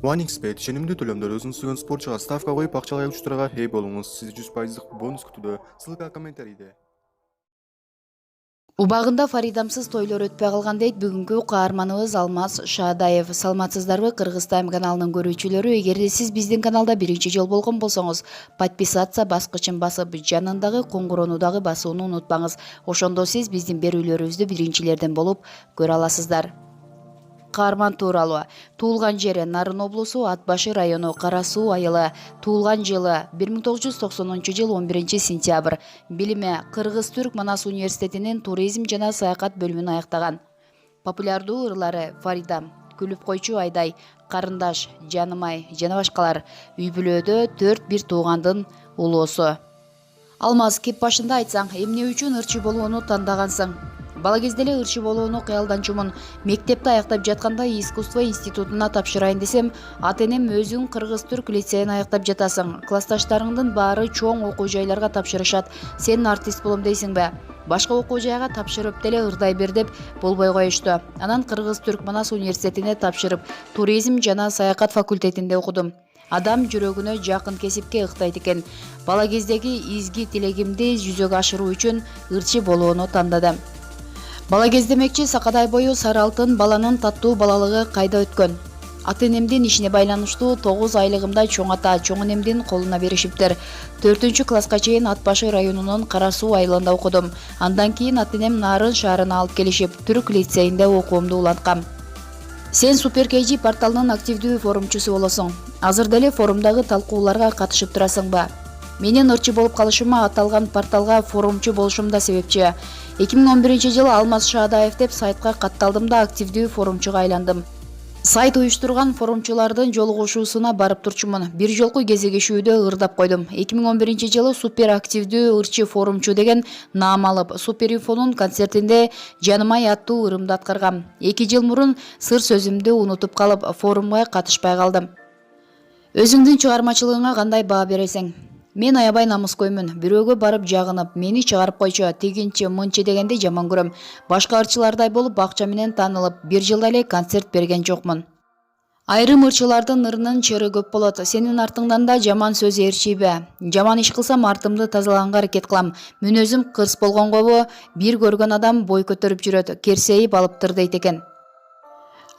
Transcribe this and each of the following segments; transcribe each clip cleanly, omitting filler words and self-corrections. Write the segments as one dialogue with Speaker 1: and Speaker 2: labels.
Speaker 1: OneXBet сенімді төлемдер өзіңіз сүйген спортшыға ставка қойып ақшалай ұштыраға ие болыңыз. Сізді 100% бонус күтуде. Ссылка комментарийде.
Speaker 2: Убагында Фаридамсыз тойлор өтпөй калган дейт бүгүнкү каарманыбыз Алмаз Шаадаев. Саламатсыздарбы Кыргыз Тайм каналынын көрүүчүлөрү? Эгерде сиз биздин каналда биринчи жол болгон болсоңуз, подписаться баскычын басып, жанындагы коңгуроону дагы басууну унутпаңыз. Ошондо сиз биздин берүүлөрүбүздү биринчилерден болуп көрө аласыздар. Каарман тууралуу. Туулган жери Нарын облусу, Ат башы району, Кара Суу айылы. Туулган жылы 1990 жыл 11 сентябрь. Билими Кыргыз-Түрк Манас университетинин туризм жана саякат бөлүмүн аяктаган. Популярдуу ырлары Фаридам, Күлүп койчу Айдай, Карындаш, Жанымай жана башкалар. Үй бүлөдө 4-1 туугандын улуусу. Алмаз, кеп башында айтсаң, эмне үчүн ырчы болууну тандагансың? Бала кезде эле ырчы болууну кыялданчумун. Мектепти аяктап жатканда искусство институтуна тапшырайын десем, ата-энем өзүң Кыргыз-Түрк лицейин аяктап жатасың. Классташтарыңдын баары чоң окуу жайларга тапшырышат. Сен артист болом дейсиңби? Башка окуу жайга тапшырып деле ырдай бер деп болбой коюшту. Анан Кыргыз-Түрк Манас университетине тапшырып, туризм жана саякат факультетинде окудум. Адам жүрөгүнө жакын кесипке ыктайт экен. Бала кездеги изги тилегимди жүзөгө ашыруу үчүн ырчы болууну тандадым. Бала кездемекчи сакадай бою сары алтын баланын таттуу балалыгы кайда өткөн? Ата-энемдин ишине байланыштуу 9 айлыгымда чоң ата, чоң энемдин колуна беришиптир. 4-класска чейин Ат башы районунун Кара Суу айылында окудум. Андан кийин ата-энем Нарын шаарына алып келишип, Түрк лицейинде окуумду уланткам. Сен Супер KG порталынын активдүү форумчусу болосуң. Азыр деле форумдагы талкууларга катышып турасыңбы? Менин ырчы болуп калышыма аталган порталга форумчу болушум да себепчи. 2011-жылы Алмаз Шаадаев деп сайтка катталдым да активдүү форумчуга айландым. Сайт уюштурган форумчулардын жолугушуусуна барып турчумун. Бир жолку кезигишүүдө ырдап койдум. 2011-жылы супер активдүү ырчы форумчу деген наам алып, Суперинфонун концертинде Жанымай аттуу ырымды аткаргам. 2 жыл мурун сыр сөзүмдү унутуп калып, форумга катышпай калдым. Өзүңдүн чыгармачылыгыңа кандай баа бересиң? Мен аябай намыскөймүн. Бирөөгө барып жагынып, мени чыгарып койчу, тигинчи, мынчы дегенди жаман көрөм. Башка ырчылардай болуп, акча менен таанылып, бир жылда эле концерт берген жокмун. Айрым ырчылардын ырынын чыры көп болот. Сенин артыңдан да жаман сөз ээрчийби? Жаман иш кылсам артымды тазалаганга аракет кылам. Мүнөзүм кырс болгонгобу бир көргөн адам бой көтөрүп жүрөт, керсейип алыптыр дейт экен.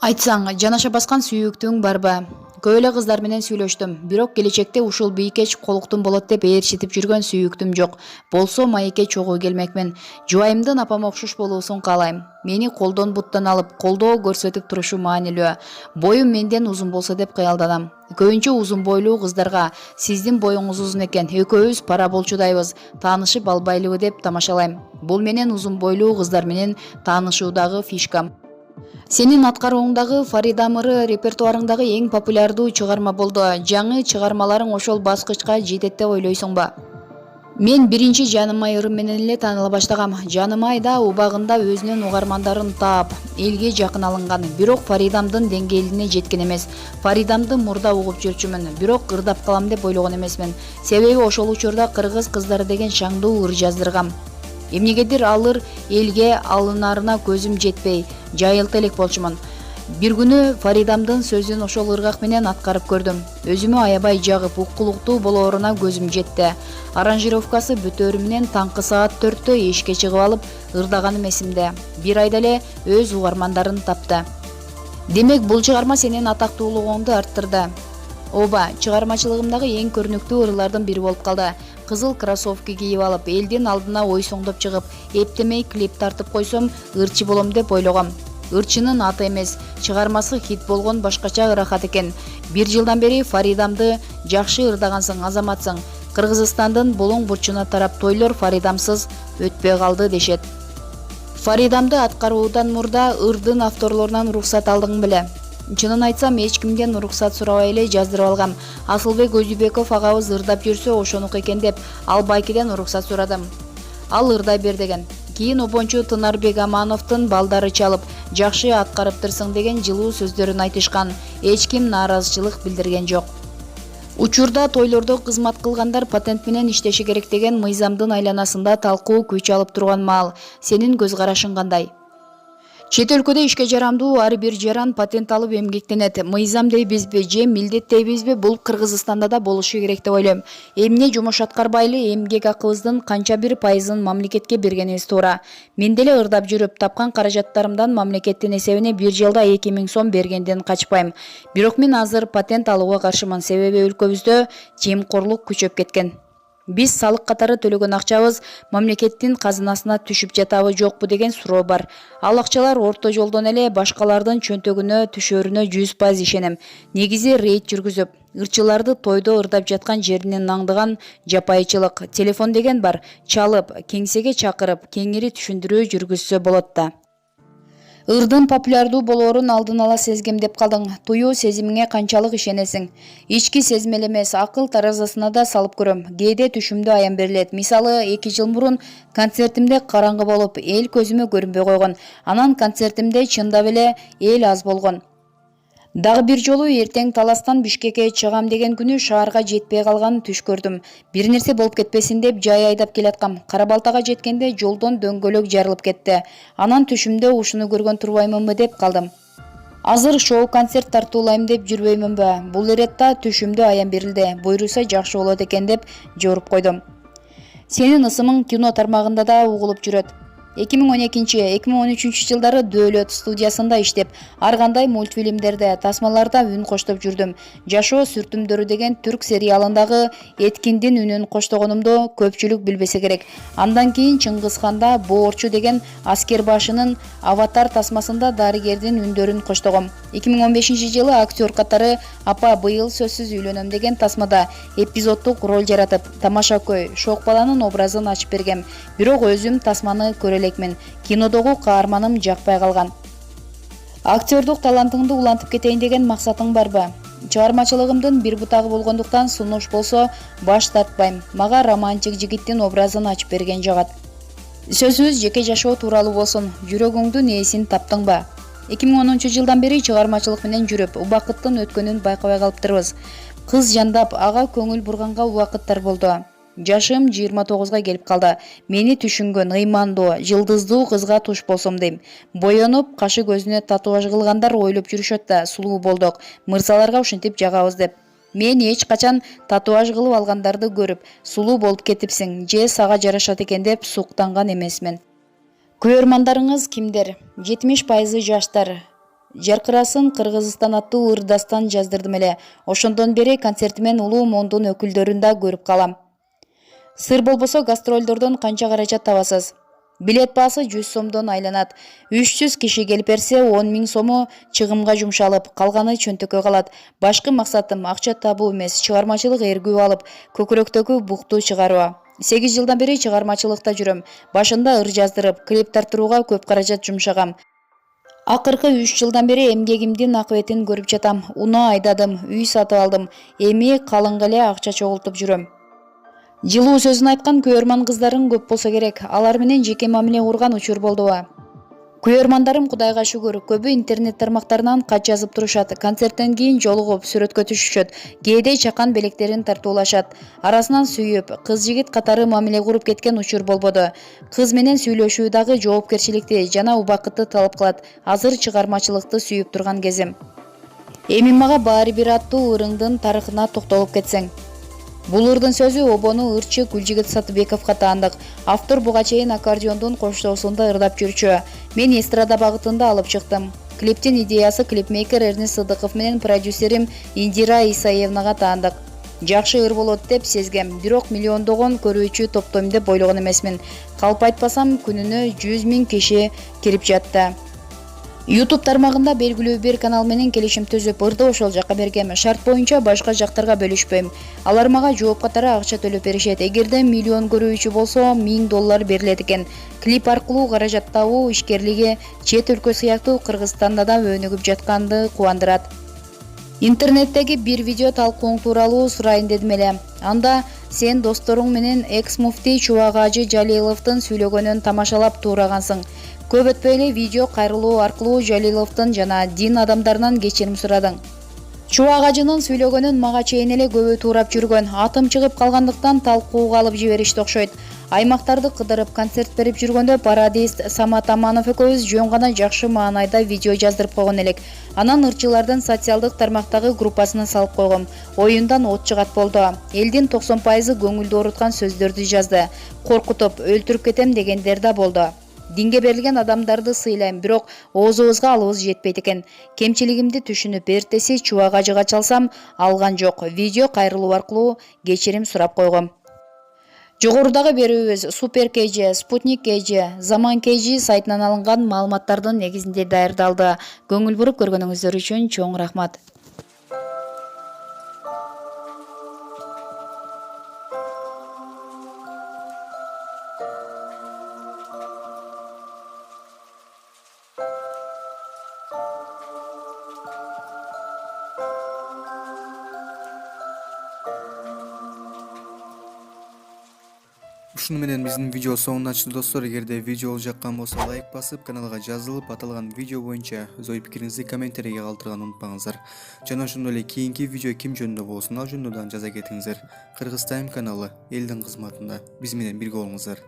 Speaker 2: Айтсаң, жанаша баскан сүйүктүң барбы? Көп эле кыздар менен сүйлөштүм, бирок келечекте ушул бийкеч колуктум болот деп ээрчитип жүргөн сүйүктүм жок. Болсо маекке чогуу келмекмин. Жубайымдын апама окшош болуусун каалайм. Мени колдон буттан алып, колдоо көрсөтүп турушу маанилүү. Боюм менден узун болсо деп кыялданам. Көбүнчө узун бойлуу кыздарга сиздин боюңуз узун экен, экөөбүз пара болчудайбыз, таанышып албайлыбы деп тамашалайм. Бул менен узун бойлуу кыздар менен таанышуудагы фишкам. Сенин аткарууңдагы Фаридам ыры репертуарыңдагы эң популярдуу чыгарма болду. Жаңы чыгармаларың ошол баскычка жетет деп ойлойсуңбу? Мен биринчи Жанымай ырым менен эле тааныла баштагам. Жанымай да убагында өзүнүн угармандарын таап, элге жакын алынган, бирок Фаридамдын деңгээлине жеткен эмес. Фаридамды мурда угуп жүрчүмүн, бирок ырдап калам деп ойлогон эмесмин. Себеби ошол учурда кыргыз кыздары деген шаңдуу ыр жаздыргам. Эмнегедир ал ыр элге алынарына көзүм жетпей, жайылта элек болчумун. Бир күнү Фаридамдын сөзүн ошол ыргак менен аткарып көрдүм. Өзүмө аябай жагып, уккулуктуу болооруна көзүм жетти. Аранжировкасы бүтөөрү менен таңкы саат 4-тө эшикке чыгып алып, ырдаганым эсимде. Бир айда эле өз угармандарын тапты. Демек, бул чыгарма сенин атактуулугуңду арттырды. Ооба, чыгармачылыгымдагы эң көрүнүктүү ырлардын бири болуп калды. Кызыл кроссовки кийип алып, элдин алдына ой соңдоп чыгып, эптемей клип тартып койсом, ырчы болом деп ойлогом. Ырчынын аты эмес, чыгармасы хит болгон башкача ырахат экен. Бир жылдан бери Фаридамды жакшы ырдагансың, азаматсың. Кыргызстандын булуң бурчуна тарап тойлор Фаридамсыз өтпөй калды дешет. Фаридамды аткаруудан мурда ырдын авторлорунан уруксат алдың беле? Чынын айтсам, эч кимден уруксат сурабай эле жаздырып алгам. Асылбек Өзүбеков агабыз ырдап жүрсө ошонук экен деп, ал байкеден уруксат сурадым. Ал ырдай бер деген. Кийин обончу Тынарбек Амановдун балдары чалып, жакшы аткарыптырсың деген жылуу сөздөрүн айтышкан. Эч ким нааразычылык билдирген жок. Учурда тойлордо кызмат кылгандар патент менен иштеши керек деген мыйзамдын айланасында талкуу күч алып турган маал. Сенин көз карашың кандай? Чет өлкөдө ишке жарамдуу ар бир жаран патент алып эмгектенет. Мыйзам дейбизби же милдет дейбизби, бул Кыргызстанда да болушу керек деп ойлойм. Эмне жумуш аткарбайлы эмгек акыбыздын канча бир пайызын мамлекетке бергенибиз туура. Мен деле ырдап жүрүп тапкан каражаттарымдан мамлекеттин эсебине бир жылда 2000 сом бергенден качпайм. Бирок мен азыр патент алууга каршымын, себеби өлкөбүздө жемкорлук күчөп кеткен. Биз салык катары төлөгөн акчабыз мамлекеттин казынасына түшүп жатабы жокпу деген суроо бар. Ал акчалар орто жолдон эле башкалардын чөнтөгүнө түшөрүнө 100% ишенем. Негизи рейд жүргүзүп, ырчыларды тойдо ырдап жаткан жеринен аңдыган жапайычылык, телефон деген бар, чалып, кеңсеге чакырып, кеңири түшүндүрүү жүргүзсө болот да. Ырдын популярдуу болоорун алдын ала сезгем деп калдың. Туюу сезимиңе канчалык ишенесиң? Ички сезим эле эмес, акыл таразысына да салып көрөм. Кээде түшүмдө аян берилет. Мисалы, 2 жыл мурун концертимде караңгы болуп, эл көзүмө көрүнбөй койгон. Анан концертимде чындап эле эл аз болгон. Дагы бир жолу эртең Таластан Бишкекке чыгам деген күнү шаарга жетпей калганын түш көрдүм. Бир нерсе болуп кетпесин деп жай айдап келаткам. Кара-Балтага жеткенде жолдон дөңгөлөк жарылып кетти. Анан түшүмдө ушуну көргөн турбаймынбы деп калдым. Азыр шоу-концерт тартуулайм деп жүрбөймүнбү? Бул иретта түшүмдө аян берилди. Буйруса жакшы болот экен деп жоруп койдум. Сенин ысымың кино тармагында да угулуп жүрөт. 2012-2013 жылдары Дөөлөт студиясында иштеп, ар кандай мультфильмдерде, тасмаларда үн коштоп жүрдүм. Жашоо сүртүмдөрү деген түрк сериалындагы Эткиндин үнүн коштогонумду көпчүлүк билбесе керек. Андан кийин Чыңгызханда Боорчу деген аскер башынын Аватар тасмасында дарыгердин үндөрүн коштогом. 2015 жылы актер катары Апа быйыл сөзсүз үйлөнөм деген тасмада эпизоддук роль жаратып, тамашакөй, шок баланын образын ачып бергем. Бирок өзүм тасманы көрө элекмин. Кинодогу каарманым жакпай калган. Актердук талантыңды улантып кетейин деген максатың барбы? Чыгармачылыгымдын бир бутагы болгондуктан сунуш болсо баш тартпайм. Мага романтик жигиттин образын ачып берген жагат. Сөзүбүз жеке жашоо тууралуу болсун. Жүрөгүңдүн ээсин таптыңбы? 2010 жылдан бери чыгармачылык менен жүрүп, убакыттын өткөнүн байкабай калыптырбыз. Кыз жандап, ага көңүл бурганга убакыттар болду. Жашым 29га келип калды. Мени түшүнгөн, ыймандуу, жылдыздуу кызга туш болсом дейм. Боенуп, кашы көзүнө татуаж кылгандар ойлоп жүрүшөт да, сулуу болдук, мырзаларга ушинтип жагабыз деп. Мен эч качан татуаж кылып алгандарды көрүп, сулуу болуп кетипсиң, же сага жарашат экен деп суктанган эмесмин. Көрөрмандарыңыз кимдер? 70% жаштар. Жаркырасын Кыргызстан аттуу ыр-дастан жаздырдым эле. Ошондон бери концертимен улуу мондун өкүлдөрүн да көрүп калам. Сыр болбосо гастролдордон канча каражат табасыз? Билет баасы 100 сомдон айланат. 300 киши келип берсе 10 000 сому чыгымга жумшалып, калганы чөнтөккө калат. Башкы максатым акча табуу эмес, чыгармачылык эргүү алып, көкүрөктөгү букту чыгаруу. 8 жылдан бери чыгармачылыкта жүрөм. Башында ыр жаздырып, клип тартырууга көп каражат жумшагам. Акыркы 3 жылдан бери эмгегимдин акыбетин көрүп жатам. Унаа айдадым, үй сатып алдым. Эми калыңга эле акча чогултуп жүрөм. Жылуу сөзүн айткан көрөрман кыздарың көп болсо керек. Алар менен жеке мамиле курган учур болдубу? Көрөрмандарым Кудайга шүгүр, көбү интернет тармактарынан кат жазып турушат. Концерттен кийин жолугуп, сүрөткө түшүшөт. Кээде чакан белектерин тартуулашат. Арасынан сүйүп, кыз-жигит катары мамиле куруп кеткен учур болбоду. Кыз менен сүйлөшүү дагы жоопкерчиликти жана убакытты талап кылат. Азыр чыгармачылыкты сүйүп турган кезим. Эми мага баары бир аттуу ырыңдын тарыхына токтолуп кетсең. Бул ырдын сөзү обону ырчы Гүлжигит Сатыбековго таандык. Автор буга чейин аккордеондун коштоосунда ырдап жүрчү. Мен эстрада багытында алып чыктым. Клиптин идеясы клипмейкер Эрнест Сыдыков менен продюсерим Индира Исаевнага таандык. Жакшы ыр болот деп сезгем, бирок миллиондогон көрүүчү топтойм деп ойлогон эмесмин. Калп айтпасам, күнүнө 100 000 киши кирип жатты. YouTube тармагында белгилүү бир канал менен келишим түзүп, ырды ошол жакка бергем. Шарт боюнча башка жактарга бөлүшпөйм. Алар мага жооп катары акча төлөп беришет. Эгерде миллион көрүүчү болсо, $1000 берилет экен. Клип аркылуу каражат табуу ишкерлиги чет өлкө сыяктуу Кыргызстанда да өнүгүп жатканды кубандырат. Интернеттеги бир видео талкууң тууралуу сурайын дедим эле. Анда сен досторуң менен экс-муфтий Чубак Ажы Жалиловдун сүйлөгөнүн тамашалап туурагансың. Көп өтпөй эле видео кайрылуу аркылуу Жалиловдун жана дин адамдарынан кечирим сурадың. Чубак ажынын сүйлөгөнүн мага чейин эле көбү туурап жүргөн. Атым чыгып калгандыктан талкууга алып жиберишти окшойт. Аймактарды кыдырып концерт берип жүргөндө пародист Самат Аманов экөөбүз жөн гана жакшы маанайда видео жаздырып койгон элек. Анан ырчылардын социалдык тармактагы группасына салып койгом. Оюндан от чыгат болду. Элдин 90% көңүлдү ооруткан сөздөрдү жазды. Коркутуп, өлтүрүп кетем дегендер да болду. Динге берилген адамдарды сыйлайм, бирок оозубузга алыбыз жетпейт экен. Кемчилигимди түшүнүп эртеси Чубак ажыга чалсам алган жок. Видео кайрылуу аркылуу кечирим сурап койгом. Жогорудагы берүүбүз Супер KG, Спутник KG, Zaman KG сайтынан алынган маалыматтардын негизинде даярдалды. Көңүл буруп көргөнүңүздөр үчүн чоң рахмат.
Speaker 1: Ушуну менен биздин видео соңуна чыкты достор. Эгерде видео жаккан болсо лайк басып, каналга жазылып, аталган видео боюнча өз ой пикириңизди комментарийге калтырганды унутпаңыздар. Жана ошондой эле кийинки видео ким жөнүндө болсун, ал жөнүндө дагы жаза кетиңиздер. Кыргыз Тайм каналы элдин кызматында. Биз менен бирге болуңуздар.